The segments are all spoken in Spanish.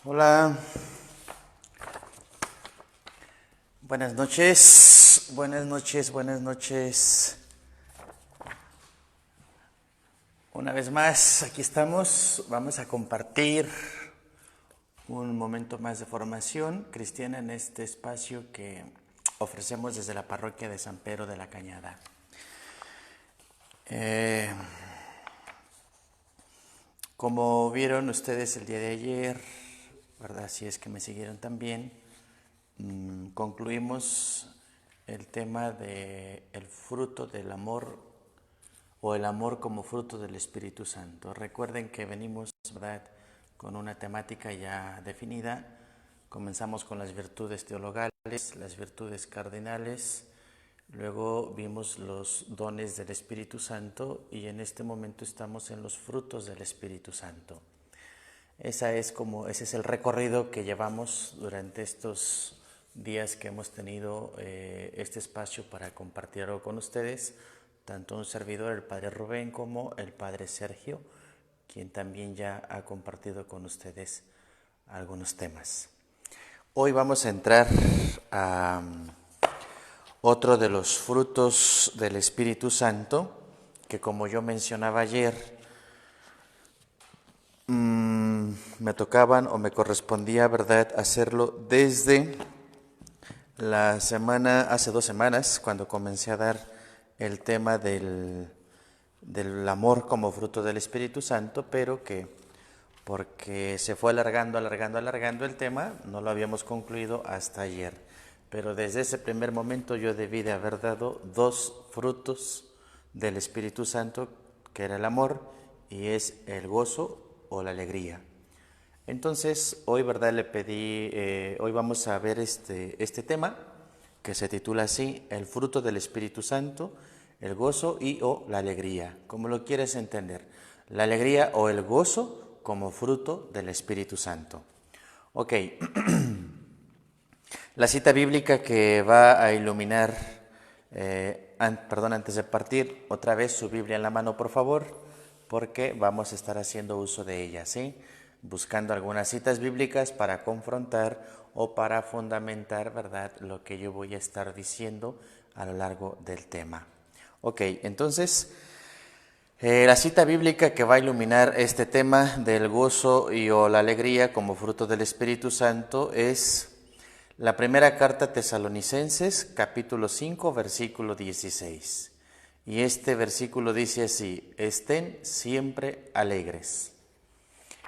Hola, buenas noches, buenas noches, buenas noches. Una vez más, aquí estamos, vamos a compartir un momento más de formación cristiana en este espacio que ofrecemos desde la parroquia de San Pedro de la Cañada. Como vieron ustedes el día de ayer, ¿verdad? Si es que me siguieron también, concluimos el tema de el fruto del amor o el amor como fruto del Espíritu Santo. Recuerden que venimos, ¿verdad?, con una temática ya definida. Comenzamos con las virtudes teologales, las virtudes cardinales, luego vimos los dones del Espíritu Santo y en este momento estamos en los frutos del Espíritu Santo. Ese es el recorrido que llevamos durante estos días que hemos tenido este espacio para compartir algo con ustedes, tanto un servidor, el Padre Rubén, como el Padre Sergio, quien también ya ha compartido con ustedes algunos temas. Hoy vamos a entrar a otro de los frutos del Espíritu Santo, que como yo mencionaba ayer, me tocaban o me correspondía, ¿verdad?, hacerlo desde la semana, hace 2 semanas, cuando comencé a dar el tema del amor como fruto del Espíritu Santo, pero que porque se fue alargando el tema, no lo habíamos concluido hasta ayer. Pero desde ese primer momento yo debí de haber dado 2 frutos del Espíritu Santo, que era el amor y es el gozo o la alegría. Entonces, hoy, ¿verdad?, le pedí, hoy vamos a ver este tema que se titula así, el fruto del Espíritu Santo, el gozo y o la alegría, como lo quieres entender, la alegría o el gozo como fruto del Espíritu Santo. Ok, la cita bíblica que va a iluminar, antes de partir, otra vez su Biblia en la mano, por favor, porque vamos a estar haciendo uso de ella, ¿sí? Buscando algunas citas bíblicas para confrontar o para fundamentar, ¿verdad?, lo que yo voy a estar diciendo a lo largo del tema. Ok, entonces, la cita bíblica que va a iluminar este tema del gozo y o la alegría como fruto del Espíritu Santo es la primera carta a Tesalonicenses, capítulo 5, versículo 16. Y este versículo dice así: estén siempre alegres.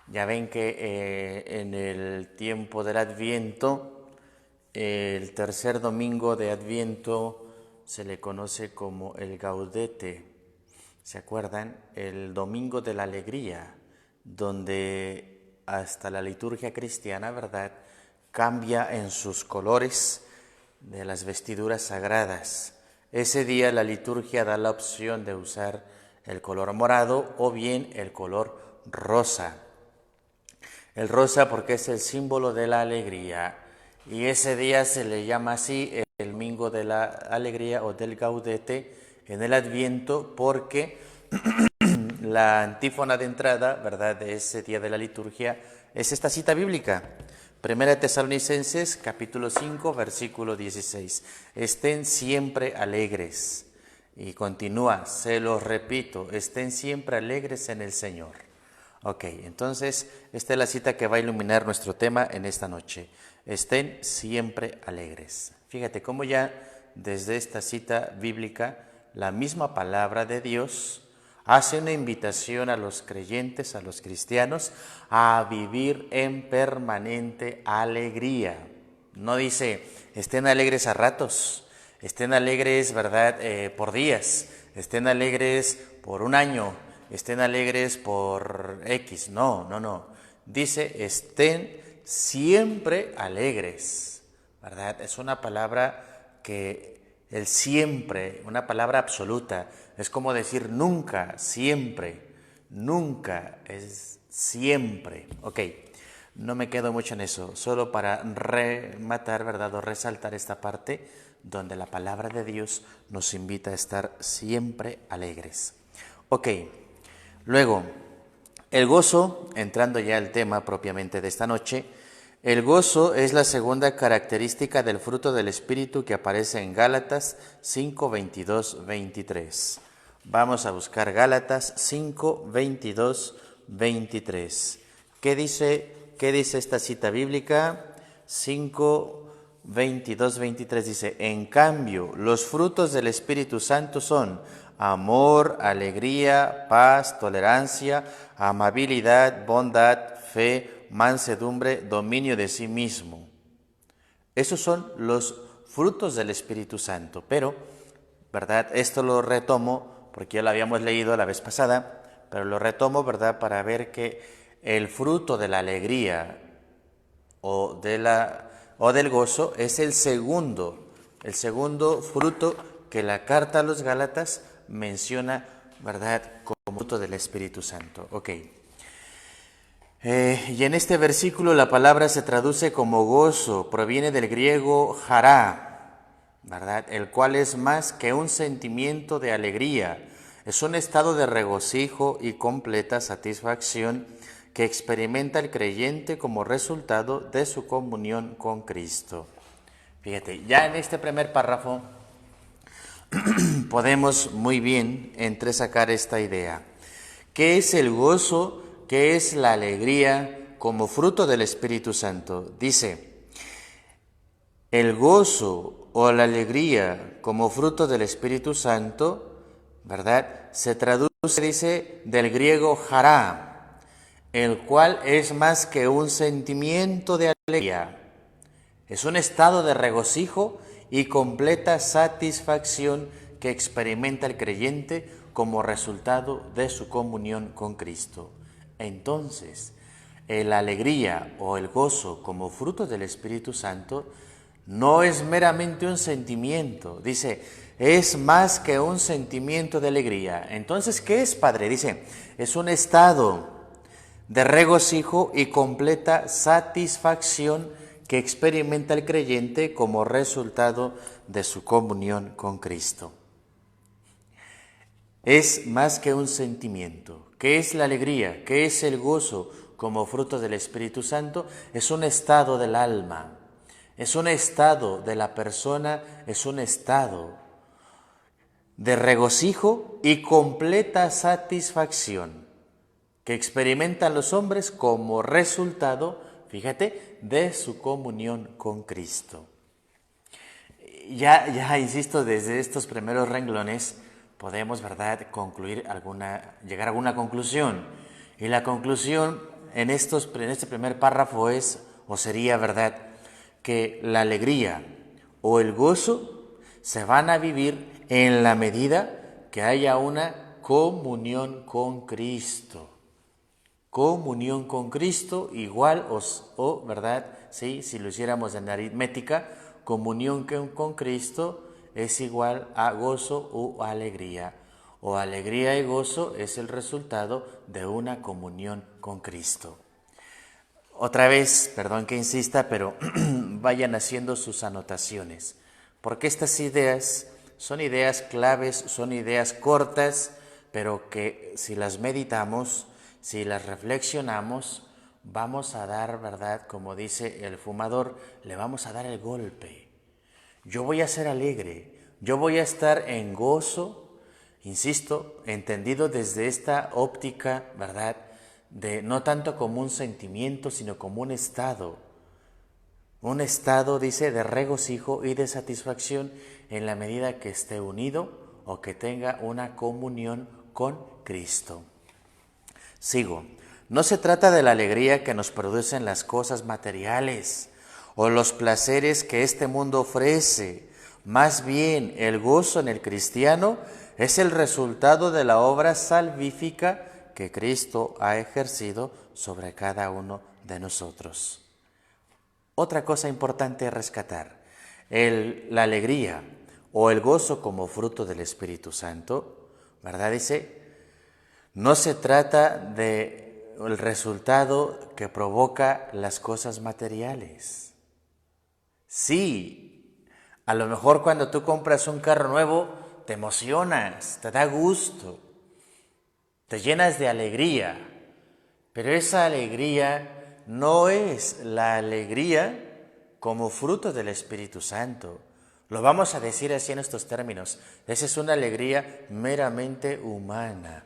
Ya ven que en el tiempo del Adviento, el tercer domingo de Adviento se le conoce como el Gaudete. ¿Se acuerdan? El domingo de la alegría, donde hasta la liturgia cristiana, ¿verdad?, cambia en sus colores de las vestiduras sagradas. Ese día la liturgia da la opción de usar el color morado o bien el color rosa. El rosa porque es el símbolo de la alegría y ese día se le llama así el domingo de la alegría o del gaudete en el Adviento porque la antífona de entrada, ¿verdad?, de ese día de la liturgia es esta cita bíblica. Primera Tesalonicenses, capítulo 5, versículo 16. Estén siempre alegres. Y continúa, se los repito, estén siempre alegres en el Señor. Ok, entonces esta es la cita que va a iluminar nuestro tema en esta noche. Estén siempre alegres. Fíjate cómo ya desde esta cita bíblica la misma palabra de Dios hace una invitación a los creyentes, a los cristianos, a vivir en permanente alegría. No dice, estén alegres a ratos, estén alegres, ¿verdad?, por días, estén alegres por un año, estén alegres por X. No, no, no. Dice, estén siempre alegres, ¿verdad? Es una palabra que el siempre, una palabra absoluta, es como decir nunca, siempre, nunca, es siempre. Ok, no me quedo mucho en eso, solo para rematar, ¿verdad?, o resaltar esta parte donde la palabra de Dios nos invita a estar siempre alegres. Ok, luego, el gozo, entrando ya al tema propiamente de esta noche, El gozo es la segunda característica del fruto del Espíritu que aparece en Gálatas 5, 22, 23. Vamos a buscar Gálatas 5, 22, 23. ¿Qué dice esta cita bíblica? 5, 22, 23 dice: en cambio, los frutos del Espíritu Santo son amor, alegría, paz, tolerancia, amabilidad, bondad, fe, mansedumbre, dominio de sí mismo. Esos son los frutos del Espíritu Santo. Pero, ¿verdad? Esto lo retomo porque ya lo habíamos leído la vez pasada, pero lo retomo, ¿verdad? Para ver que el fruto de la alegría o del gozo es el segundo fruto que la carta a los Gálatas menciona, ¿verdad?, como fruto del Espíritu Santo. Ok. Y en este versículo la palabra se traduce como gozo, proviene del griego jará, ¿verdad?, el cual es más que un sentimiento de alegría, es un estado de regocijo y completa satisfacción que experimenta el creyente como resultado de su comunión con Cristo. Fíjate, ya en este primer párrafo podemos muy bien entresacar esta idea. ¿Qué es el gozo? ¿Qué es la alegría como fruto del Espíritu Santo? Dice, el gozo o la alegría como fruto del Espíritu Santo, ¿verdad?, se traduce, dice, del griego jará, el cual es más que un sentimiento de alegría. Es un estado de regocijo y completa satisfacción que experimenta el creyente como resultado de su comunión con Cristo. Entonces, la alegría o el gozo como fruto del Espíritu Santo no es meramente un sentimiento, dice, es más que un sentimiento de alegría. Entonces, ¿qué es, Padre? Dice, es un estado de regocijo y completa satisfacción que experimenta el creyente como resultado de su comunión con Cristo. Es más que un sentimiento. ¿Qué es la alegría? ¿Qué es el gozo como fruto del Espíritu Santo? Es un estado del alma, es un estado de la persona, es un estado de regocijo y completa satisfacción que experimentan los hombres como resultado, fíjate, de su comunión con Cristo. Ya insisto, desde estos primeros renglones podemos, ¿verdad?, llegar a alguna conclusión. Y la conclusión en este primer párrafo es, o sería, ¿verdad?, que la alegría o el gozo se van a vivir en la medida que haya una comunión con Cristo. Comunión con Cristo igual o ¿verdad? Sí, si lo hiciéramos en aritmética, comunión con Cristo es igual a gozo o alegría. O alegría y gozo es el resultado de una comunión con Cristo. Otra vez, perdón que insista, pero vayan haciendo sus anotaciones, porque estas ideas son ideas claves, son ideas cortas, pero que si las meditamos, si las reflexionamos, vamos a dar, ¿verdad?, como dice el fumador, le vamos a dar el golpe. Yo voy a ser alegre, yo voy a estar en gozo, insisto, entendido desde esta óptica, ¿verdad?, de no tanto como un sentimiento, sino como un estado, dice, de regocijo y de satisfacción en la medida que esté unido o que tenga una comunión con Cristo. Sigo. No se trata de la alegría que nos producen las cosas materiales o los placeres que este mundo ofrece. Más bien, el gozo en el cristiano es el resultado de la obra salvífica que Cristo ha ejercido sobre cada uno de nosotros. Otra cosa importante a rescatar, la alegría o el gozo como fruto del Espíritu Santo, ¿verdad? Dice, no se trata del resultado que provoca las cosas materiales. Sí, a lo mejor cuando tú compras un carro nuevo, te emocionas, te da gusto, te llenas de alegría, pero esa alegría no es la alegría como fruto del Espíritu Santo. Lo vamos a decir así en estos términos. Esa es una alegría meramente humana,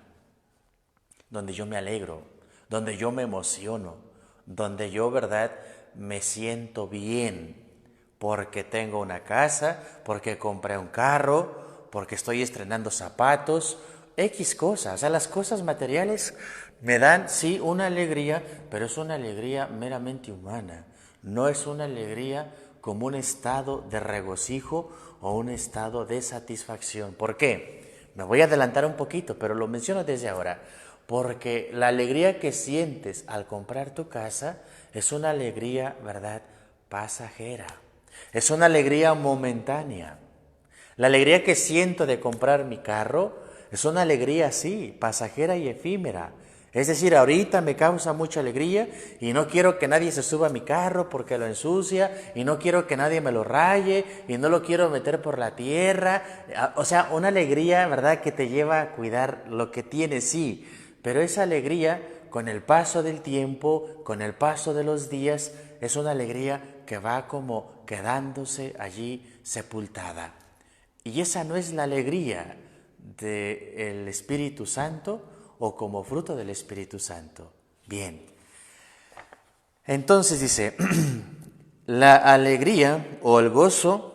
donde yo me alegro, donde yo me emociono, donde yo, ¿verdad?, me siento bien, porque tengo una casa, porque compré un carro, porque estoy estrenando zapatos, X cosas. O sea, las cosas materiales me dan, sí, una alegría, pero es una alegría meramente humana. No es una alegría como un estado de regocijo o un estado de satisfacción. ¿Por qué? Me voy a adelantar un poquito, pero lo menciono desde ahora. Porque la alegría que sientes al comprar tu casa es una alegría, ¿verdad?, pasajera. Es una alegría momentánea. La alegría que siento de comprar mi carro es una alegría, sí, pasajera y efímera. Es decir, ahorita me causa mucha alegría y no quiero que nadie se suba a mi carro porque lo ensucia y no quiero que nadie me lo raye y no lo quiero meter por la tierra. O sea, una alegría, ¿verdad?, que te lleva a cuidar lo que tienes, sí. Pero esa alegría, con el paso del tiempo, con el paso de los días, es una alegría que va como quedándose allí sepultada. Y esa no es la alegría del Espíritu Santo o como fruto del Espíritu Santo. Bien, entonces dice, la alegría o el gozo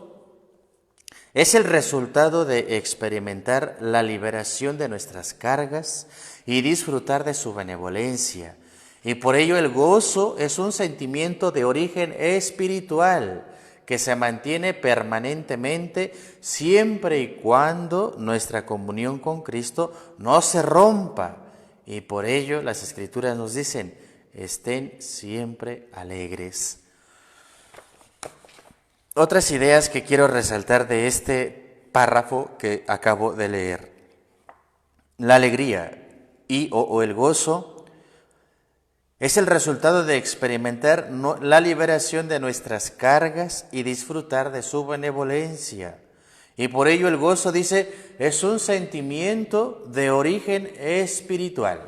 es el resultado de experimentar la liberación de nuestras cargas y disfrutar de su benevolencia. Y por ello el gozo es un sentimiento de origen espiritual que se mantiene permanentemente siempre y cuando nuestra comunión con Cristo no se rompa. Y por ello las Escrituras nos dicen, estén siempre alegres. Otras ideas que quiero resaltar de este párrafo que acabo de leer. La alegría o el gozo es el resultado de experimentar la liberación de nuestras cargas y disfrutar de su benevolencia. Y por ello el gozo, dice, es un sentimiento de origen espiritual.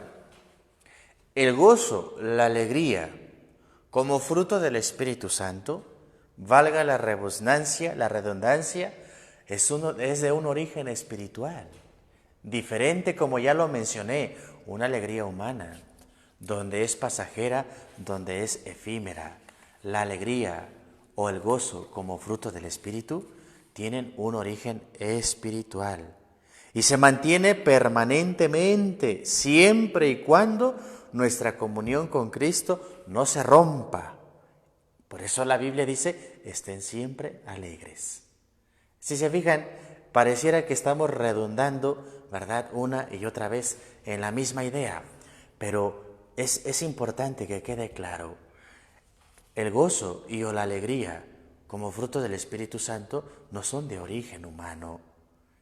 El gozo, la alegría, como fruto del Espíritu Santo, valga la redundancia, es de un origen espiritual. Diferente, como ya lo mencioné, una alegría humana, donde es pasajera, donde es efímera. La alegría o el gozo como fruto del Espíritu tienen un origen espiritual y se mantiene permanentemente, siempre y cuando nuestra comunión con Cristo no se rompa. Por eso la Biblia dice, estén siempre alegres. Si se fijan, pareciera que estamos redundando, ¿verdad?, una y otra vez en la misma idea, pero es importante que quede claro. El gozo y o la alegría como fruto del Espíritu Santo no son de origen humano,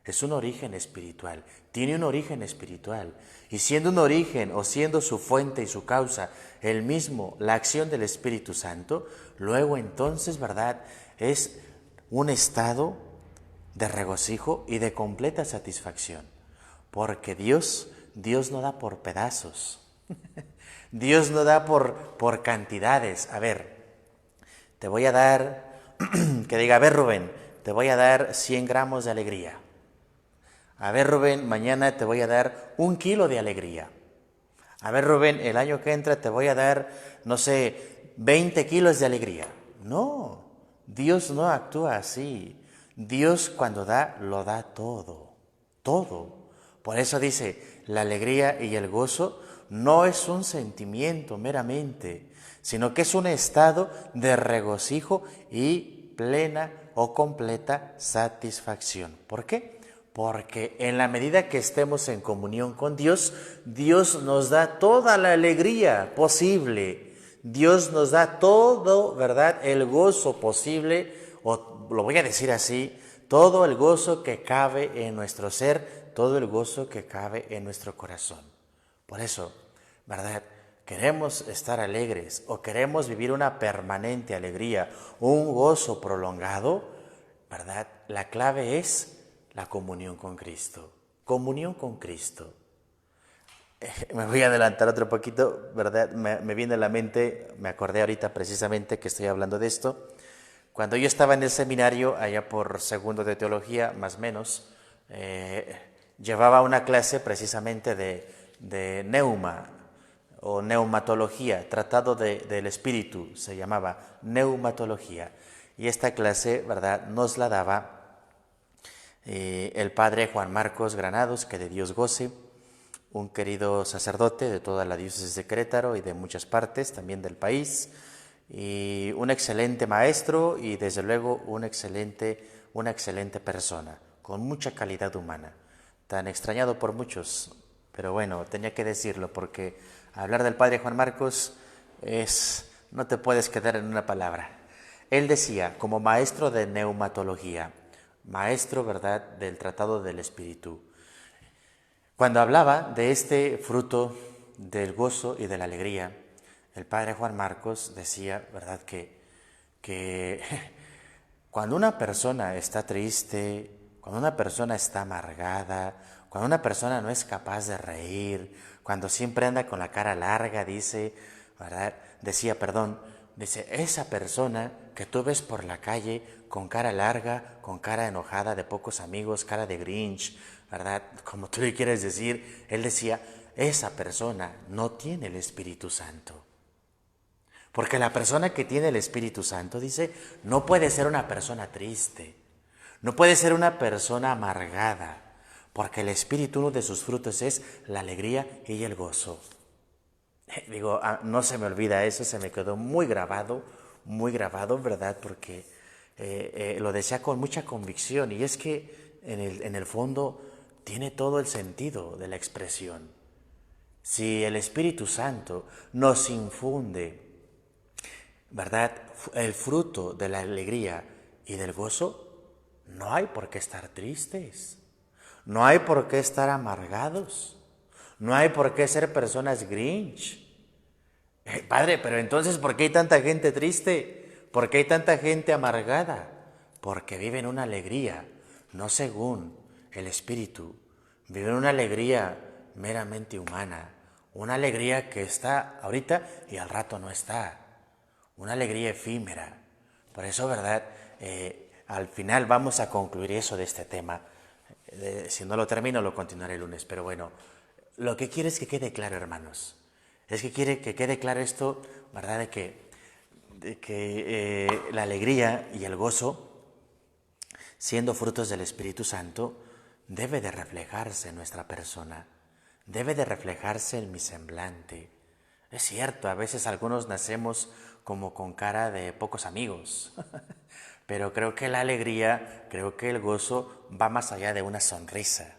es un origen espiritual, tiene un origen espiritual. Y siendo un origen o siendo su fuente y su causa el mismo, la acción del Espíritu Santo, luego entonces, ¿verdad?, es un estado de regocijo y de completa satisfacción. Porque Dios no da por pedazos. Dios no da por cantidades. A ver, te voy a dar, que diga, a ver Rubén, te voy a dar 100 gramos de alegría. A ver Rubén, mañana te voy a dar 1 kilo de alegría. A ver Rubén, el año que entra te voy a dar, no sé, 20 kilos de alegría. No, Dios no actúa así. Dios cuando da, lo da todo, todo. Por eso dice, la alegría y el gozo no es un sentimiento meramente, sino que es un estado de regocijo y plena o completa satisfacción. ¿Por qué? Porque en la medida que estemos en comunión con Dios, Dios nos da toda la alegría posible. Dios nos da todo, ¿verdad?, el gozo posible, o lo voy a decir así, todo el gozo que cabe en nuestro ser, todo el gozo que cabe en nuestro corazón. Por eso, ¿verdad?, queremos estar alegres o queremos vivir una permanente alegría, un gozo prolongado, ¿verdad? La clave es la comunión con Cristo. Comunión con Cristo. Me voy a adelantar otro poquito, ¿verdad? Me viene a la mente, me acordé ahorita precisamente que estoy hablando de esto. Cuando yo estaba en el seminario, allá por segundo de teología, más o menos, llevaba una clase precisamente de neuma o neumatología, tratado del espíritu, se llamaba neumatología. Y esta clase, ¿verdad?, nos la daba el padre Juan Marcos Granados, que de Dios goce, un querido sacerdote de toda la diócesis de Querétaro y de muchas partes también del país, y un excelente maestro y desde luego una excelente persona, con mucha calidad humana, tan extrañado por muchos, pero bueno, tenía que decirlo porque hablar del padre Juan Marcos no te puedes quedar en una palabra. Él decía, como maestro de neumatología, maestro, ¿verdad?, del Tratado del Espíritu, cuando hablaba de este fruto del gozo y de la alegría, el padre Juan Marcos decía, ¿verdad?, que cuando una persona está triste, cuando una persona está amargada, cuando una persona no es capaz de reír, cuando siempre anda con la cara larga, dice, ¿verdad?, dice, esa persona que tú ves por la calle con cara larga, con cara enojada, de pocos amigos, cara de Grinch, ¿verdad?, como tú le quieres decir, él decía, esa persona no tiene el Espíritu Santo. Porque la persona que tiene el Espíritu Santo, dice, no puede ser una persona triste, no puede ser una persona amargada, porque el Espíritu, uno de sus frutos es la alegría y el gozo. Digo, no se me olvida eso, se me quedó muy grabado, ¿verdad? Porque lo decía con mucha convicción y es que en el fondo tiene todo el sentido de la expresión. Si el Espíritu Santo nos infunde, ¿verdad?, el fruto de la alegría y del gozo, no hay por qué estar tristes, no hay por qué estar amargados, no hay por qué ser personas Grinch. Padre, pero entonces, ¿por qué hay tanta gente triste? ¿Por qué hay tanta gente amargada? Porque viven una alegría, no según el Espíritu, viven una alegría meramente humana, una alegría que está ahorita y al rato no está, una alegría efímera. Por eso, ¿verdad? Al final vamos a concluir eso de este tema. Si no lo termino, lo continuaré el lunes. Pero bueno, lo que quiero es que quede claro, hermanos. Es que quiere que quede claro esto, ¿verdad? De que la alegría y el gozo, siendo frutos del Espíritu Santo, debe de reflejarse en nuestra persona, debe de reflejarse en mi semblante. Es cierto, a veces algunos nacemos como con cara de pocos amigos, pero creo que la alegría, creo que el gozo va más allá de una sonrisa,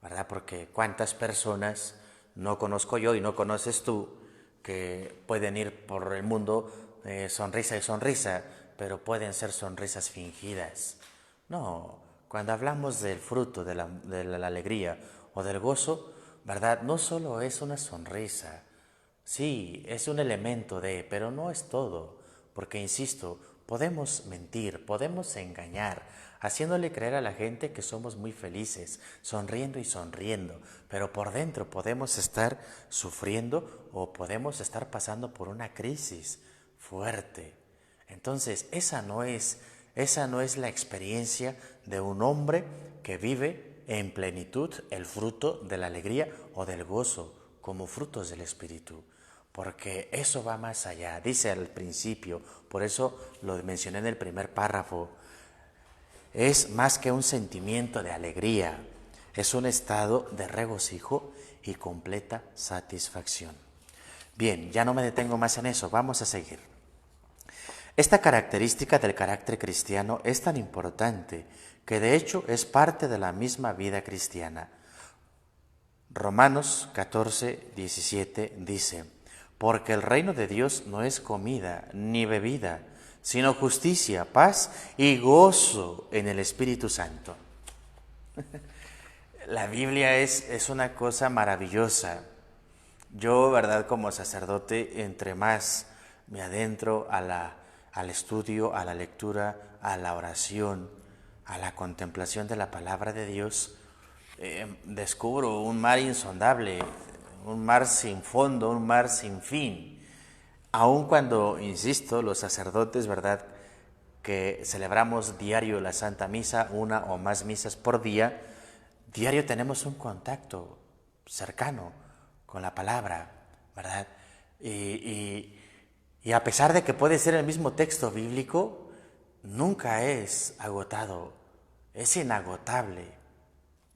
¿verdad? Porque cuántas personas no conozco yo y no conoces tú que pueden ir por el mundo sonrisa y sonrisa, pero pueden ser sonrisas fingidas. No, cuando hablamos del fruto de la alegría o del gozo, ¿verdad? No solo es una sonrisa, sí, es un elemento de, pero no es todo, porque insisto, podemos mentir, podemos engañar, haciéndole creer a la gente que somos muy felices, sonriendo y sonriendo, pero por dentro podemos estar sufriendo o podemos estar pasando por una crisis fuerte. Entonces, esa no es la experiencia de un hombre que vive en plenitud el fruto de la alegría o del gozo como frutos del Espíritu. Porque eso va más allá, dice al principio, por eso lo mencioné en el primer párrafo, es más que un sentimiento de alegría, es un estado de regocijo y completa satisfacción. Bien, ya no me detengo más en eso, vamos a seguir. Esta característica del carácter cristiano es tan importante que de hecho es parte de la misma vida cristiana. Romanos 14, 17 dice, porque el reino de Dios no es comida ni bebida, sino justicia, paz y gozo en el Espíritu Santo. La Biblia es una cosa maravillosa. Yo, verdad, como sacerdote, entre más me adentro al estudio, a la lectura, a la oración, a la contemplación de la palabra de Dios, descubro un mar insondable, un mar sin fondo, un mar sin fin. Aun cuando, insisto, los sacerdotes, ¿verdad?, que celebramos diario la Santa Misa, una o más misas por día, diario tenemos un contacto cercano con la palabra, ¿verdad? Y a pesar de que puede ser el mismo texto bíblico, nunca es agotado, es inagotable.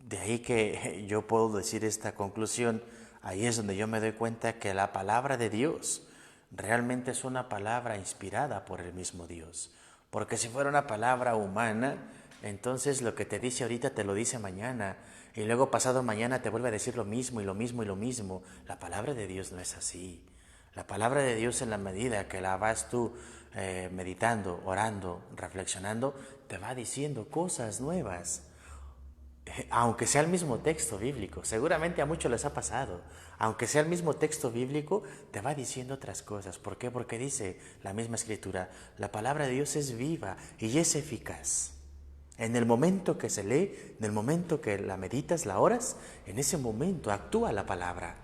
De ahí que yo puedo decir esta conclusión, ahí es donde yo me doy cuenta que la palabra de Dios realmente es una palabra inspirada por el mismo Dios. Porque si fuera una palabra humana, entonces lo que te dice ahorita te lo dice mañana, y luego pasado mañana te vuelve a decir lo mismo y lo mismo y lo mismo. La palabra de Dios no es así. La palabra de Dios, en la medida que la vas tú meditando, orando, reflexionando, te va diciendo cosas nuevas. Aunque sea el mismo texto bíblico, seguramente a muchos les ha pasado, aunque sea el mismo texto bíblico, te va diciendo otras cosas. ¿Por qué? Porque dice la misma Escritura, la palabra de Dios es viva y es eficaz. En el momento que se lee, en el momento que la meditas, la oras, en ese momento actúa la palabra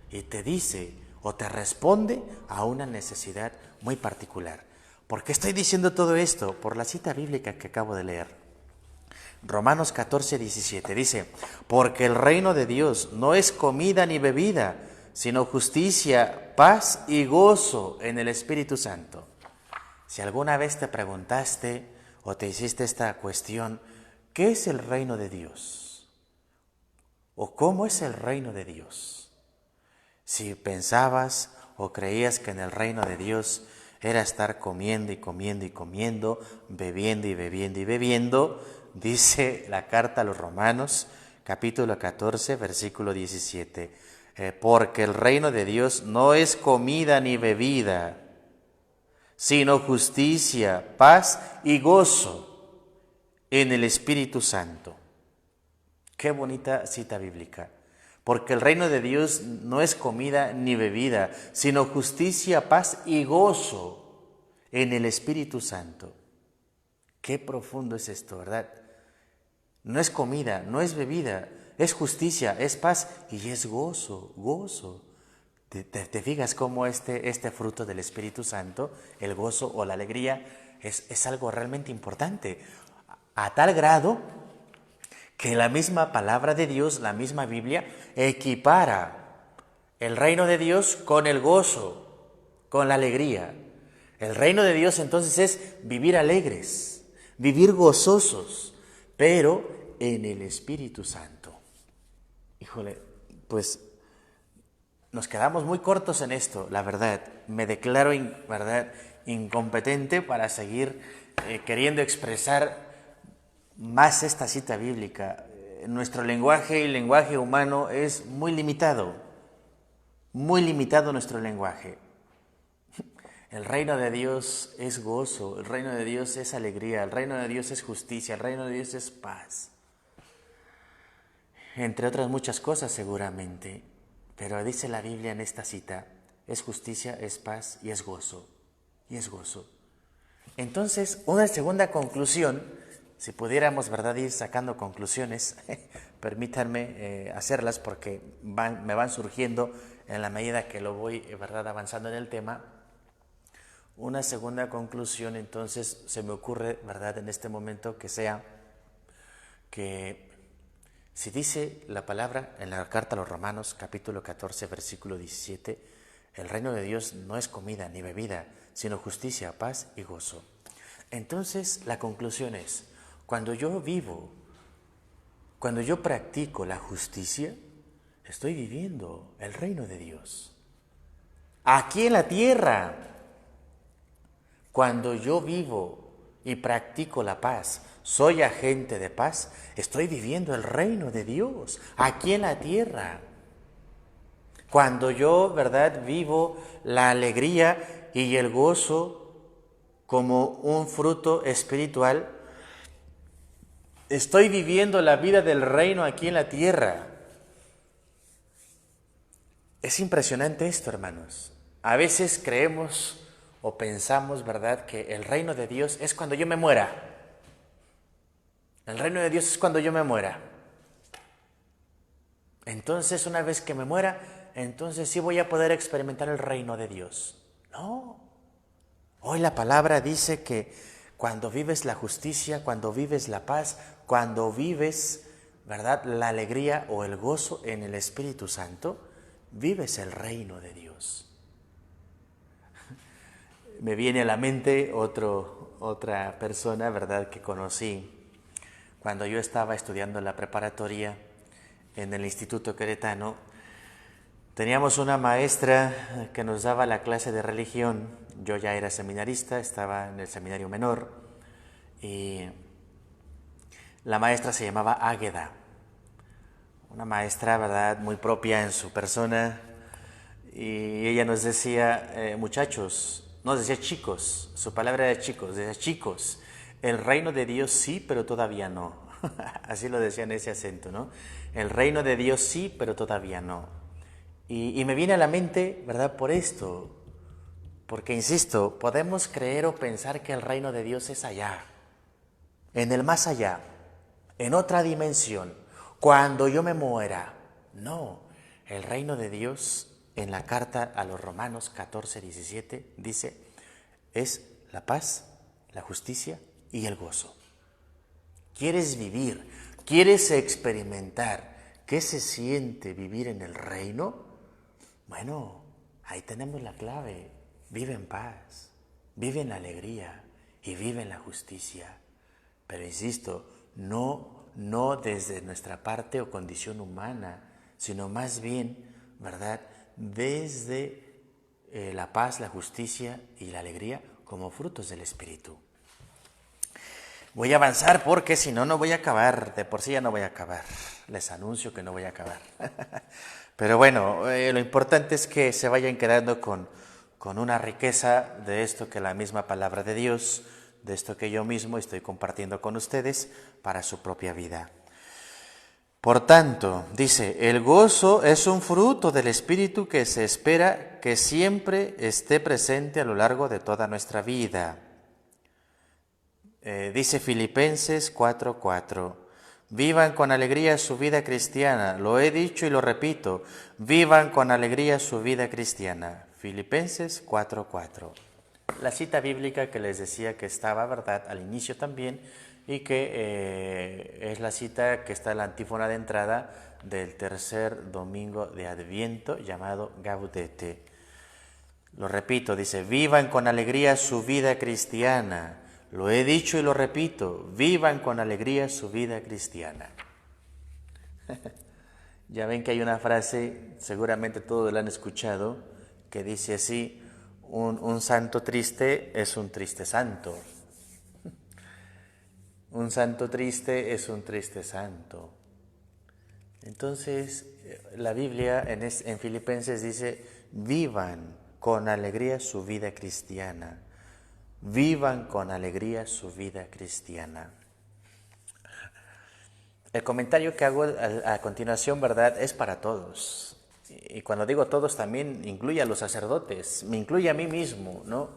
y te dice o te responde a una necesidad muy particular. ¿Por qué estoy diciendo todo esto? Por la cita bíblica que acabo de leer. Romanos 14, 17 dice, porque el reino de Dios no es comida ni bebida, sino justicia, paz y gozo en el Espíritu Santo. Si alguna vez te preguntaste o te hiciste esta cuestión, ¿qué es el reino de Dios? ¿O cómo es el reino de Dios? Si pensabas o creías que en el reino de Dios era estar comiendo y comiendo y comiendo, bebiendo y bebiendo y bebiendo, dice la carta a los Romanos, capítulo 14, versículo 17, porque el reino de Dios no es comida ni bebida, sino justicia, paz y gozo en el Espíritu Santo. Qué bonita cita bíblica. Porque el reino de Dios no es comida ni bebida, sino justicia, paz y gozo en el Espíritu Santo. Qué profundo es esto, ¿verdad? No es comida, no es bebida, es justicia, es paz y es gozo, gozo. ¿Te fijas cómo este fruto del Espíritu Santo, el gozo o la alegría, es algo realmente importante? A tal grado que la misma palabra de Dios, la misma Biblia, equipara el reino de Dios con el gozo, con la alegría. El reino de Dios entonces es vivir alegres, vivir gozosos, pero en el Espíritu Santo. Híjole, pues nos quedamos muy cortos en esto, la verdad. Me declaro, ¿verdad?, incompetente para seguir queriendo expresar más esta cita bíblica. Nuestro lenguaje y el lenguaje humano es muy limitado nuestro lenguaje. El reino de Dios es gozo, el reino de Dios es alegría, el reino de Dios es justicia, el reino de Dios es paz. Entre otras muchas cosas seguramente, pero dice la Biblia en esta cita, es justicia, es paz y es gozo, y es gozo. Entonces, una segunda conclusión, si pudiéramos, ¿verdad?, ir sacando conclusiones, permítanme hacerlas porque me van surgiendo en la medida que lo voy, ¿verdad?, avanzando en el tema. Una segunda conclusión, entonces, se me ocurre, ¿verdad?, en este momento que sea que si dice la palabra en la carta a los Romanos, capítulo 14, versículo 17, el reino de Dios no es comida ni bebida, sino justicia, paz y gozo. Entonces, la conclusión es, cuando yo practico la justicia, estoy viviendo el reino de Dios. Aquí en la tierra, cuando yo vivo y practico la paz, soy agente de paz, estoy viviendo el reino de Dios aquí en la tierra. Cuando yo, ¿verdad?, vivo la alegría y el gozo como un fruto espiritual, estoy viviendo la vida del reino aquí en la tierra. Es impresionante esto, hermanos. A veces creemos o pensamos, ¿verdad?, que el reino de Dios es cuando yo me muera. El reino de Dios es cuando yo me muera. Entonces, una vez que me muera, entonces sí voy a poder experimentar el reino de Dios. No. Hoy la palabra dice que cuando vives la justicia, cuando vives la paz, cuando vives, ¿verdad?, la alegría o el gozo en el Espíritu Santo, vives el reino de Dios. Me viene a la mente otra persona, ¿verdad?, que conocí cuando yo estaba estudiando la preparatoria en el Instituto Queretano. Teníamos una maestra que nos daba la clase de religión. Yo ya era seminarista, estaba en el seminario menor, y la maestra se llamaba Águeda, una maestra, ¿verdad?, muy propia en su persona, y ella nos decía, muchachos, no decía chicos, su palabra era chicos, decía chicos, el reino de Dios sí, pero todavía no. Así lo decía en ese acento, ¿no? El reino de Dios sí, pero todavía no. Y me viene a la mente, ¿verdad?, por esto, porque insisto, podemos creer o pensar que el reino de Dios es allá, en el más allá, en otra dimensión, cuando yo me muera. No, el reino de Dios en la carta a los Romanos 14:17 dice, es la paz, la justicia y el gozo. ¿Quieres vivir? ¿Quieres experimentar qué se siente vivir en el reino? Bueno, ahí tenemos la clave. Vive en paz, vive en la alegría y vive en la justicia. Pero insisto, no desde nuestra parte o condición humana, sino más bien, ¿verdad?, desde la paz, la justicia y la alegría como frutos del Espíritu. Voy a avanzar porque si no, no voy a acabar. De por sí ya no voy a acabar. Les anuncio que no voy a acabar. Pero bueno, lo importante es que se vayan quedando con una riqueza de esto que la misma palabra de Dios, de esto que yo mismo estoy compartiendo con ustedes para su propia vida. Por tanto, dice, el gozo es un fruto del Espíritu que se espera que siempre esté presente a lo largo de toda nuestra vida. Dice Filipenses 4:4, vivan con alegría su vida cristiana, lo he dicho y lo repito, vivan con alegría su vida cristiana. Filipenses 4:4. La cita bíblica que les decía que estaba, ¿verdad?, al inicio también, y que es la cita que está en la antífona de entrada del tercer domingo de Adviento, llamado Gaudete. Lo repito, dice, vivan con alegría su vida cristiana. Lo he dicho y lo repito, vivan con alegría su vida cristiana. Ya ven que hay una frase, seguramente todos la han escuchado, que dice así, un santo triste es un triste santo. Un santo triste es un triste santo. Entonces, la Biblia en Filipenses dice, vivan con alegría su vida cristiana. Vivan con alegría su vida cristiana. El comentario que hago a continuación, ¿verdad?, es para todos. Y cuando digo todos también incluye a los sacerdotes, me incluye a mí mismo, ¿no?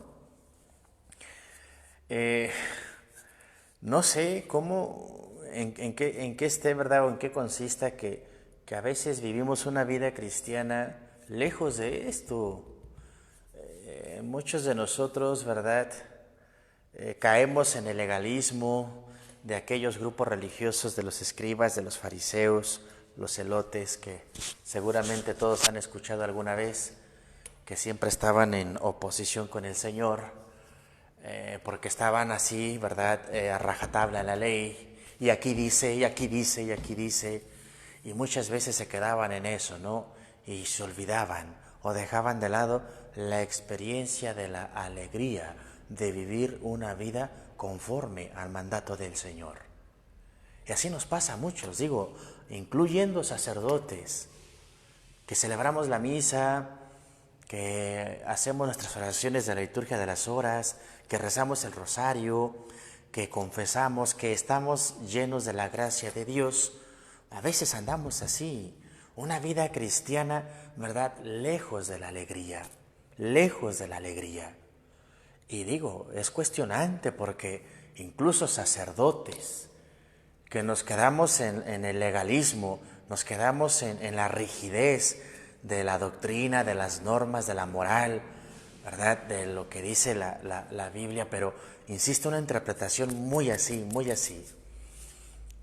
No sé cómo, en qué esté, ¿verdad?, o en qué consista que a veces vivimos una vida cristiana lejos de esto. Muchos de nosotros, ¿verdad?, caemos en el legalismo de aquellos grupos religiosos, de los escribas, de los fariseos, los celotes, que seguramente todos han escuchado alguna vez, que siempre estaban en oposición con el Señor, porque estaban así, ¿verdad?, a rajatabla en la ley, y aquí dice, y aquí dice, y aquí dice, y muchas veces se quedaban en eso, ¿no?, y se olvidaban o dejaban de lado la experiencia de la alegría de vivir una vida conforme al mandato del Señor. Y así nos pasa a muchos, digo, incluyendo sacerdotes, que celebramos la misa, que hacemos nuestras oraciones de la liturgia de las horas, que rezamos el rosario, que confesamos, que estamos llenos de la gracia de Dios. A veces andamos así, una vida cristiana, ¿verdad?, lejos de la alegría, lejos de la alegría. Y digo, es cuestionante porque incluso sacerdotes, que nos quedamos en el legalismo, nos quedamos en la rigidez de la doctrina, de las normas, de la moral, ¿verdad? De lo que dice la Biblia, pero insisto, una interpretación muy así, muy así.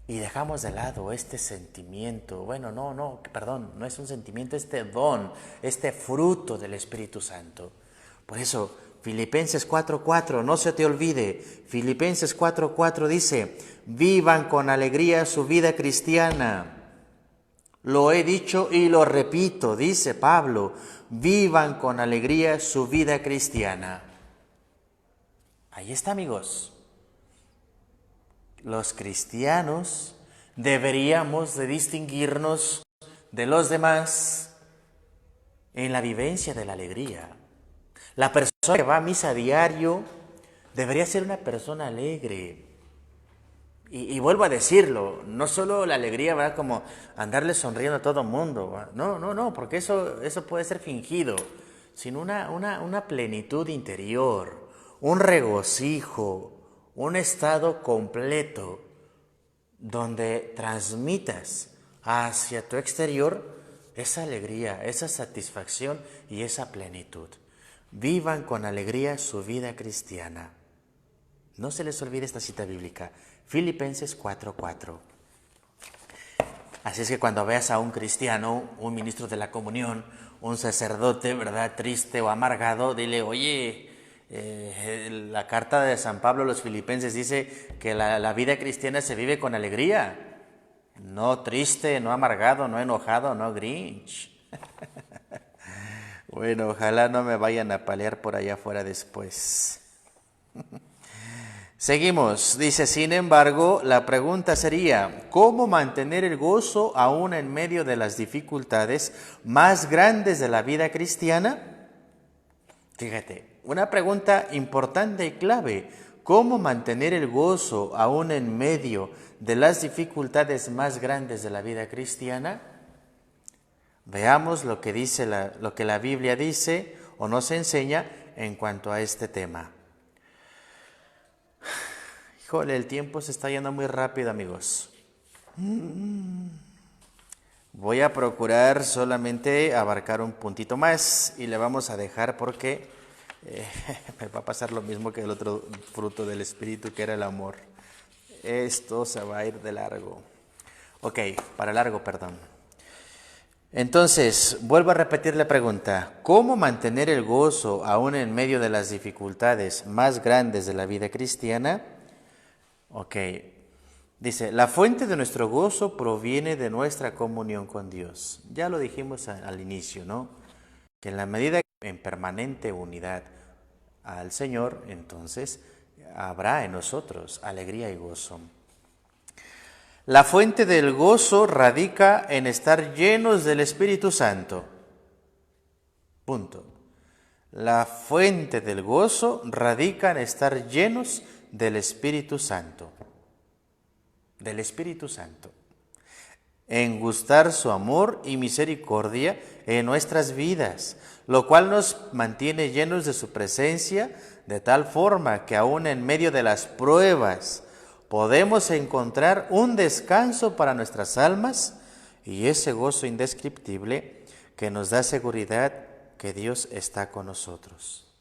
Y dejamos de lado este sentimiento, bueno, perdón, no es un sentimiento, este don, este fruto del Espíritu Santo. Por eso, Filipenses 4:4, no se te olvide, Filipenses 4:4 dice, vivan con alegría su vida cristiana. Lo he dicho y lo repito, dice Pablo, vivan con alegría su vida cristiana. Ahí está, amigos. Los cristianos deberíamos de distinguirnos de los demás en la vivencia de la alegría. La persona que va a misa a diario debería ser una persona alegre. Y vuelvo a decirlo, no solo la alegría va como andarle sonriendo a todo mundo, no, porque eso puede ser fingido, sino una plenitud interior, un regocijo, un estado completo donde transmitas hacia tu exterior esa alegría, esa satisfacción y esa plenitud. Vivan con alegría su vida cristiana. No se les olvide esta cita bíblica, Filipenses 4:4. Así es que cuando veas a un cristiano, un ministro de la comunión, un sacerdote, ¿verdad?, triste o amargado, dile, oye, la carta de San Pablo a los filipenses dice que la vida cristiana se vive con alegría. No triste, no amargado, no enojado, no grinch. Bueno, ojalá no me vayan a palear por allá afuera después. Seguimos, dice, sin embargo, la pregunta sería, ¿cómo mantener el gozo aún en medio de las dificultades más grandes de la vida cristiana? Fíjate, una pregunta importante y clave, ¿cómo mantener el gozo aún en medio de las dificultades más grandes de la vida cristiana? Veamos lo que dice lo que la Biblia dice o nos enseña en cuanto a este tema. Híjole, el tiempo se está yendo muy rápido, amigos. Voy a procurar solamente abarcar un puntito más y le vamos a dejar porque me va a pasar lo mismo que el otro fruto del Espíritu, que era el amor. Esto se va a ir de largo. Ok, para largo, perdón. Entonces, vuelvo a repetir la pregunta. ¿Cómo mantener el gozo aún en medio de las dificultades más grandes de la vida cristiana? Ok, dice, la fuente de nuestro gozo proviene de nuestra comunión con Dios. Ya lo dijimos al inicio, ¿no? Que en la medida que en permanente unidad al Señor, entonces habrá en nosotros alegría y gozo. La fuente del gozo radica en estar llenos del Espíritu Santo. Punto. La fuente del gozo radica en estar llenos del Espíritu Santo. Del Espíritu Santo. En gustar su amor y misericordia en nuestras vidas, lo cual nos mantiene llenos de su presencia, de tal forma que aún en medio de las pruebas podemos encontrar un descanso para nuestras almas y ese gozo indescriptible que nos da seguridad que Dios está con nosotros.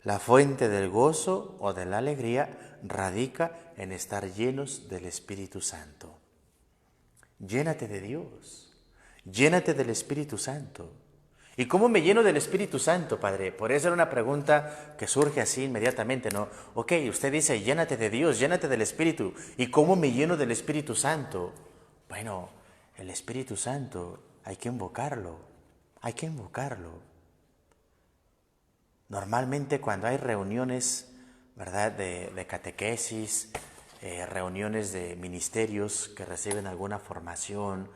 La fuente del gozo o de la alegría radica en estar llenos del Espíritu Santo. Llénate de Dios, llénate del Espíritu Santo. ¿Y cómo me lleno del Espíritu Santo, Padre? Por eso era una pregunta que surge así inmediatamente, ¿no? Ok, usted dice, llénate de Dios, llénate del Espíritu. ¿Y cómo me lleno del Espíritu Santo? Bueno, el Espíritu Santo hay que invocarlo, hay que invocarlo. Normalmente cuando hay reuniones, ¿verdad?, de catequesis, reuniones de ministerios que reciben alguna formación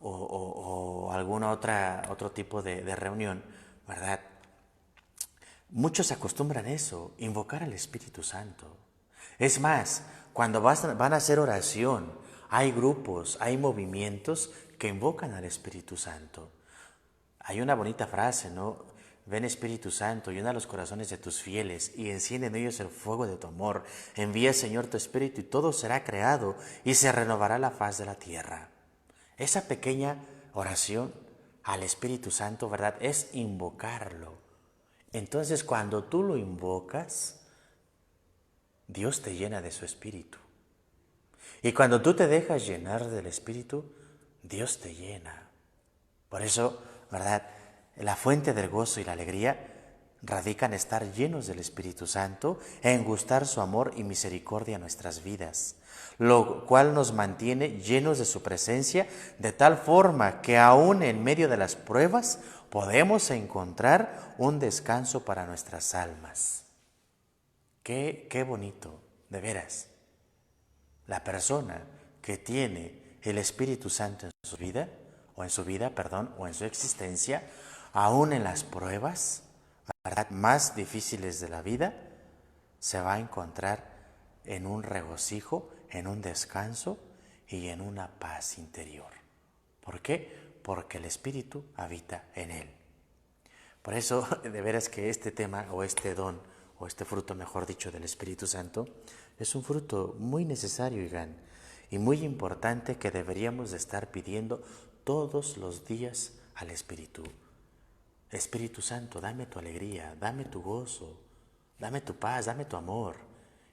o alguna otro tipo de reunión, ¿verdad? Muchos acostumbran eso, invocar al Espíritu Santo. Es más, cuando van a hacer oración, hay grupos, hay movimientos que invocan al Espíritu Santo. Hay una bonita frase, ¿no? Ven Espíritu Santo, llena los corazones de tus fieles y enciende en ellos el fuego de tu amor. Envía, Señor, tu Espíritu y todo será creado y se renovará la faz de la tierra. Esa pequeña oración al Espíritu Santo, ¿verdad? Es invocarlo. Entonces, cuando tú lo invocas, Dios te llena de su Espíritu. Y cuando tú te dejas llenar del Espíritu, Dios te llena. Por eso, ¿verdad? La fuente del gozo y la alegría radica en estar llenos del Espíritu Santo, en gustar su amor y misericordia en nuestras vidas, lo cual nos mantiene llenos de su presencia, de tal forma que aún en medio de las pruebas podemos encontrar un descanso para nuestras almas. Qué bonito, de veras. La persona que tiene el Espíritu Santo en su vida, o en su existencia, aún en las pruebas, ¿verdad?, más difíciles de la vida, se va a encontrar en un regocijo, en un descanso y en una paz interior. ¿Por qué? Porque el Espíritu habita en él. Por eso, de veras que este tema, o este don, o este fruto, mejor dicho, del Espíritu Santo, es un fruto muy necesario, oigan, y muy importante que deberíamos de estar pidiendo todos los días al Espíritu. Espíritu Santo, dame tu alegría, dame tu gozo, dame tu paz, dame tu amor.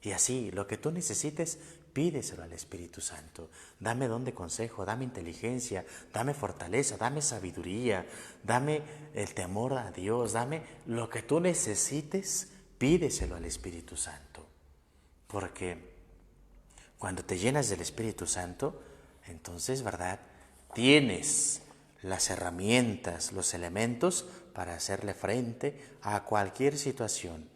Y así, lo que tú necesites, pídeselo al Espíritu Santo. Dame don de consejo, dame inteligencia, dame fortaleza, dame sabiduría, dame el temor a Dios, dame lo que tú necesites, pídeselo al Espíritu Santo. Porque cuando te llenas del Espíritu Santo, entonces, ¿verdad?, tienes las herramientas, los elementos para hacerle frente a cualquier situación,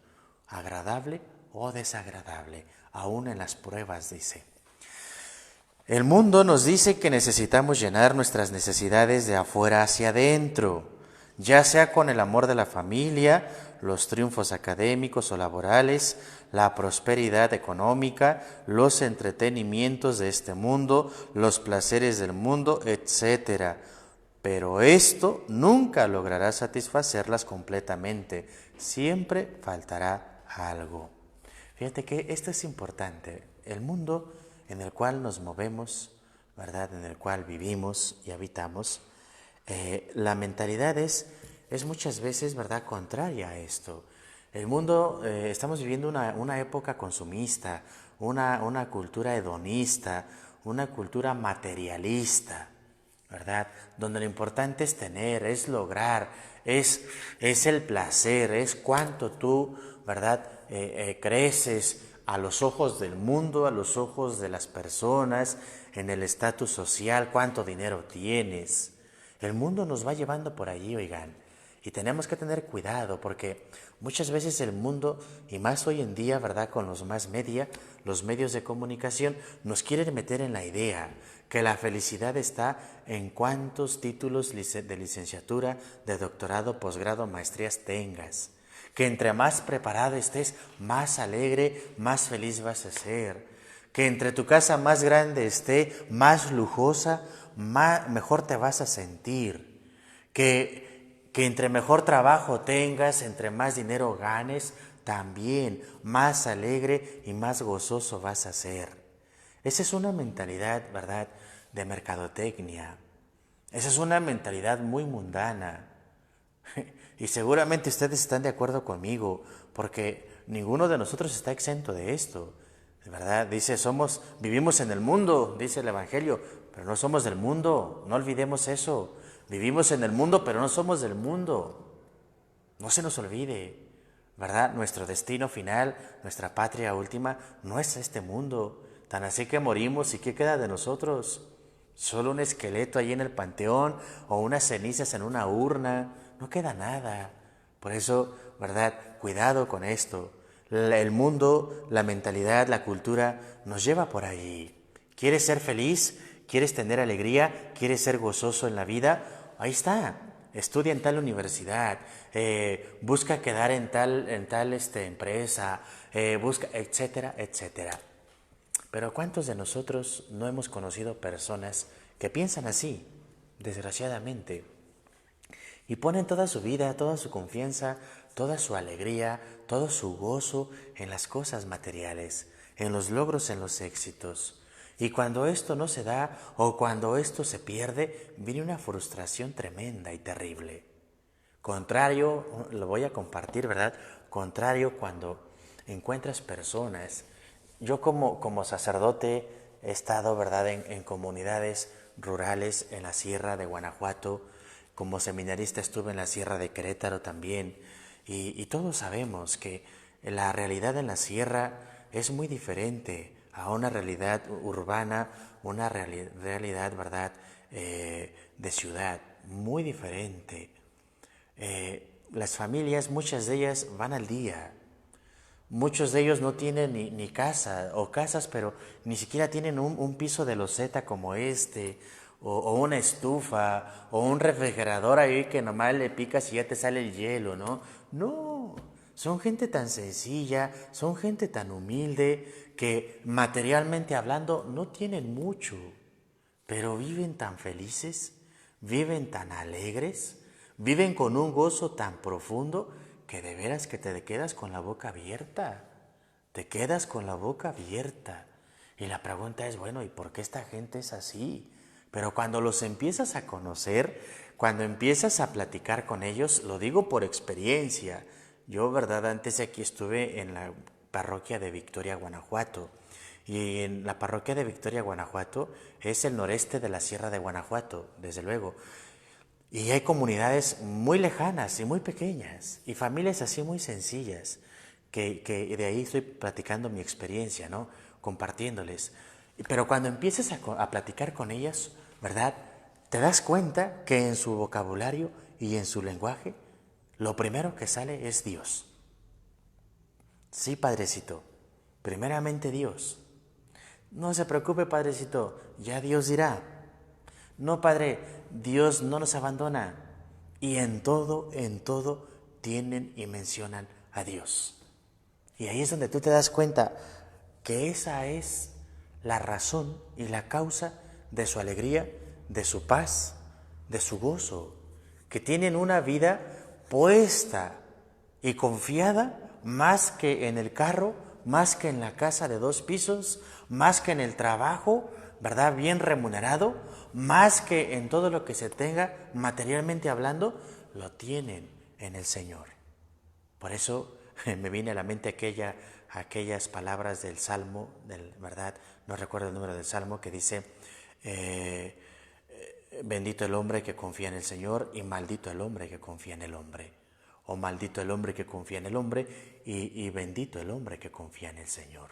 agradable o desagradable, aún en las pruebas, dice. El mundo nos dice que necesitamos llenar nuestras necesidades de afuera hacia adentro, ya sea con el amor de la familia, los triunfos académicos o laborales, la prosperidad económica, los entretenimientos de este mundo, los placeres del mundo, etc. Pero esto nunca logrará satisfacerlas completamente. Siempre faltará algo. Fíjate que esto es importante. El mundo en el cual nos movemos, ¿verdad?, en el cual vivimos y habitamos, la mentalidad es muchas veces, ¿verdad?, contraria a esto. El mundo, estamos viviendo una época consumista, una cultura hedonista, una cultura materialista, ¿verdad?, donde lo importante es tener, es lograr, es el placer, es cuánto tú, ¿verdad?, creces a los ojos del mundo, a los ojos de las personas, en el estatus social, cuánto dinero tienes. El mundo nos va llevando por allí, oigan, y tenemos que tener cuidado porque muchas veces el mundo, y más hoy en día, ¿verdad?, con los más media, los medios de comunicación, nos quieren meter en la idea que la felicidad está en cuántos títulos de licenciatura, de doctorado, posgrado, maestrías tengas. Que entre más preparado estés, más alegre, más feliz vas a ser. Que entre tu casa más grande esté, más lujosa, mejor te vas a sentir. Que entre mejor trabajo tengas, entre más dinero ganes, también más alegre y más gozoso vas a ser. Esa es una mentalidad, ¿verdad?, de mercadotecnia. Esa es una mentalidad muy mundana. Y seguramente ustedes están de acuerdo conmigo, porque ninguno de nosotros está exento de esto, ¿verdad? Dice, vivimos en el mundo, dice el Evangelio, pero no somos del mundo, no olvidemos eso. Vivimos en el mundo, pero no somos del mundo. No se nos olvide, ¿verdad? Nuestro destino final, nuestra patria última, no es este mundo. Tan así que morimos, ¿y qué queda de nosotros? Solo un esqueleto ahí en el panteón o unas cenizas en una urna. No queda nada. Por eso, ¿verdad?, cuidado con esto. El mundo, la mentalidad, la cultura nos lleva por allí. ¿Quieres ser feliz? ¿Quieres tener alegría? ¿Quieres ser gozoso en la vida? Ahí está. Estudia en tal universidad. Busca quedar en tal empresa. Busca, etcétera, etcétera. Pero ¿cuántos de nosotros no hemos conocido personas que piensan así, desgraciadamente? Y ponen toda su vida, toda su confianza, toda su alegría, todo su gozo en las cosas materiales, en los logros, en los éxitos. Y cuando esto no se da o cuando esto se pierde, viene una frustración tremenda y terrible. Contrario, lo voy a compartir, ¿verdad? Contrario cuando encuentras personas. Yo como sacerdote he estado, ¿verdad?, en comunidades rurales en la Sierra de Guanajuato. Como seminarista estuve en la Sierra de Querétaro también. Y todos sabemos que la realidad en la sierra es muy diferente a una realidad urbana, una realidad, ¿verdad?, de ciudad, muy diferente. Las familias, muchas de ellas van al día. Muchos de ellos no tienen ni casa o casas, pero ni siquiera tienen un piso de loseta como este, o una estufa, o un refrigerador ahí que nomás le picas y ya te sale el hielo, ¿no? No, son gente tan sencilla, son gente tan humilde que materialmente hablando no tienen mucho, pero viven tan felices, viven tan alegres, viven con un gozo tan profundo que de veras que te quedas con la boca abierta, te quedas con la boca abierta. Y la pregunta es, bueno, ¿y por qué esta gente es así? Pero cuando los empiezas a conocer, cuando empiezas a platicar con ellos, lo digo por experiencia. Yo, verdad, antes de aquí estuve en la parroquia de Victoria, Guanajuato. Y en la parroquia de Victoria, Guanajuato, es el noreste de la Sierra de Guanajuato, desde luego. Y hay comunidades muy lejanas y muy pequeñas, y familias así muy sencillas, que de ahí estoy platicando mi experiencia, ¿no? Compartiéndoles. Pero cuando empieces a platicar con ellas, ¿verdad? Te das cuenta que en su vocabulario y en su lenguaje, lo primero que sale es Dios. Sí, Padrecito, primeramente Dios. No se preocupe, Padrecito, ya Dios dirá. No, Padre, Dios no nos abandona. Y en todo, tienen y mencionan a Dios. Y ahí es donde tú te das cuenta que esa es la razón y la causa de su alegría, de su paz, de su gozo. Que tienen una vida puesta y confiada más que en el carro, más que en la casa de 2 pisos, más que en el trabajo, ¿verdad?, bien remunerado, más que en todo lo que se tenga materialmente hablando, lo tienen en el Señor. Por eso me viene a la mente aquellas palabras del Salmo, ¿verdad? No recuerdo el número del Salmo, que dice, bendito el hombre que confía en el Señor y maldito el hombre que confía en el hombre. O maldito el hombre que confía en el hombre y bendito el hombre que confía en el Señor.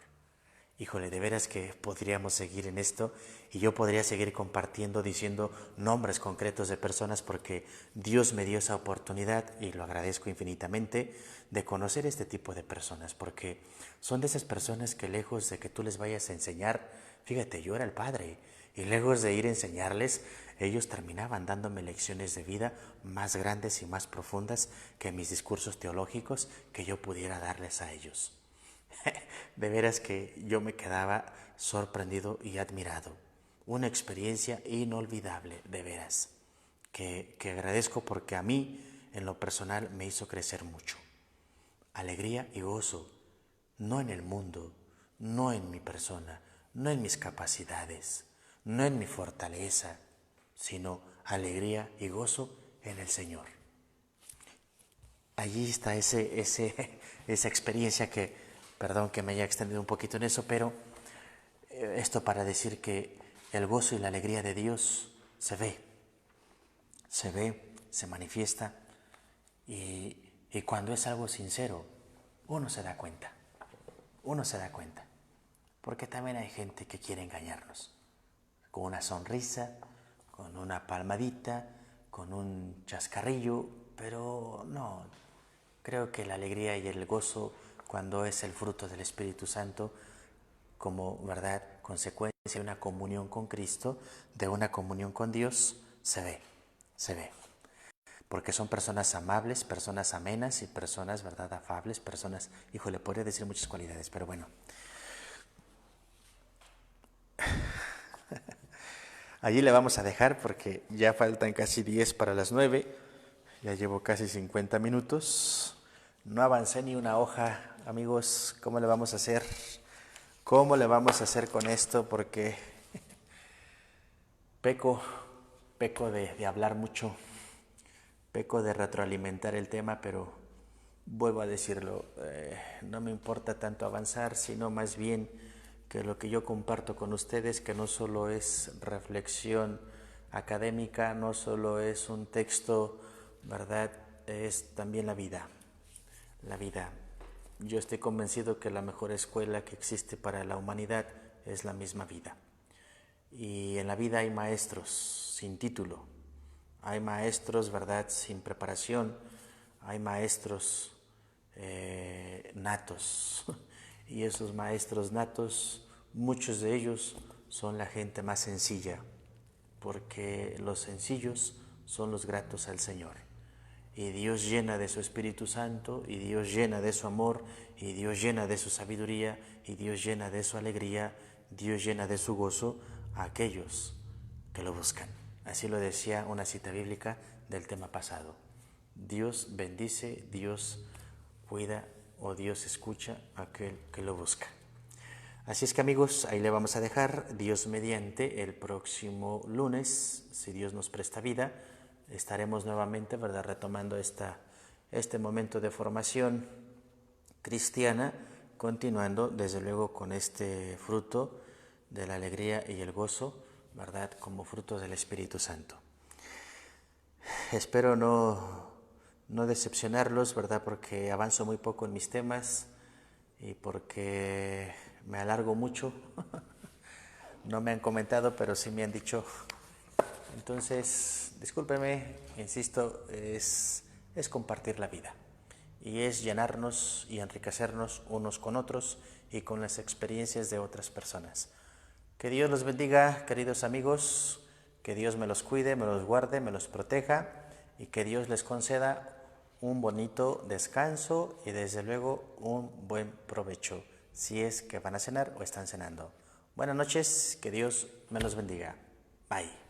Híjole, de veras que podríamos seguir en esto y yo podría seguir compartiendo, diciendo nombres concretos de personas, porque Dios me dio esa oportunidad y lo agradezco infinitamente de conocer este tipo de personas, porque son de esas personas que lejos de que tú les vayas a enseñar, fíjate, yo era el padre y lejos de ir a enseñarles, ellos terminaban dándome lecciones de vida más grandes y más profundas que mis discursos teológicos que yo pudiera darles a ellos. De veras que yo me quedaba sorprendido y admirado. Una experiencia inolvidable, de veras, que agradezco porque a mí, en lo personal, me hizo crecer mucho. Alegría y gozo, no en el mundo, no en mi persona, no en mis capacidades, no en mi fortaleza, sino alegría y gozo en el Señor. Allí está esa experiencia que, perdón que me haya extendido un poquito en eso, pero esto para decir que el gozo y la alegría de Dios se ve, se manifiesta y cuando es algo sincero, uno se da cuenta, porque también hay gente que quiere engañarnos, con una sonrisa, con una palmadita, con un chascarrillo, pero no, creo que la alegría y el gozo, cuando es el fruto del Espíritu Santo, como verdad, consecuencia de una comunión con Cristo, de una comunión con Dios, se ve. Porque son personas amables, personas amenas y personas, verdad, afables, personas, híjole, podría decir muchas cualidades, pero bueno. Allí le vamos a dejar porque ya faltan casi 10 para las 9, ya llevo casi 50 minutos, no avancé ni una hoja, amigos, ¿cómo le vamos a hacer? ¿Cómo le vamos a hacer con esto? Porque peco, peco de hablar mucho, peco de retroalimentar el tema, pero vuelvo a decirlo, no me importa tanto avanzar, sino más bien que lo que yo comparto con ustedes, que no solo es reflexión académica, no solo es un texto, ¿verdad? Es también la vida. La vida. Yo estoy convencido que la mejor escuela que existe para la humanidad es la misma vida. Y en la vida hay maestros sin título, hay maestros, ¿verdad?, sin preparación, hay maestros natos. Y esos maestros natos, muchos de ellos son la gente más sencilla, porque los sencillos son los gratos al Señor. Y Dios llena de su Espíritu Santo, y Dios llena de su amor, y Dios llena de su sabiduría, y Dios llena de su alegría, Dios llena de su gozo a aquellos que lo buscan. Así lo decía una cita bíblica del tema pasado. Dios bendice, Dios cuida o Dios escucha a aquel que lo busca. Así es que amigos, ahí le vamos a dejar. Dios mediante, el próximo lunes, si Dios nos presta vida, estaremos nuevamente, ¿verdad?, retomando este momento de formación cristiana, continuando desde luego con este fruto de la alegría y el gozo, ¿verdad?, como fruto del Espíritu Santo. Espero no decepcionarlos, ¿verdad?, porque avanzo muy poco en mis temas y porque me alargo mucho. No me han comentado, pero sí me han dicho. Entonces, discúlpeme, insisto, es compartir la vida. Y es llenarnos y enriquecernos unos con otros y con las experiencias de otras personas. Que Dios los bendiga, queridos amigos, que Dios me los cuide, me los guarde, me los proteja y que Dios les conceda un bonito descanso y desde luego un buen provecho, si es que van a cenar o están cenando. Buenas noches, que Dios me los bendiga. Bye.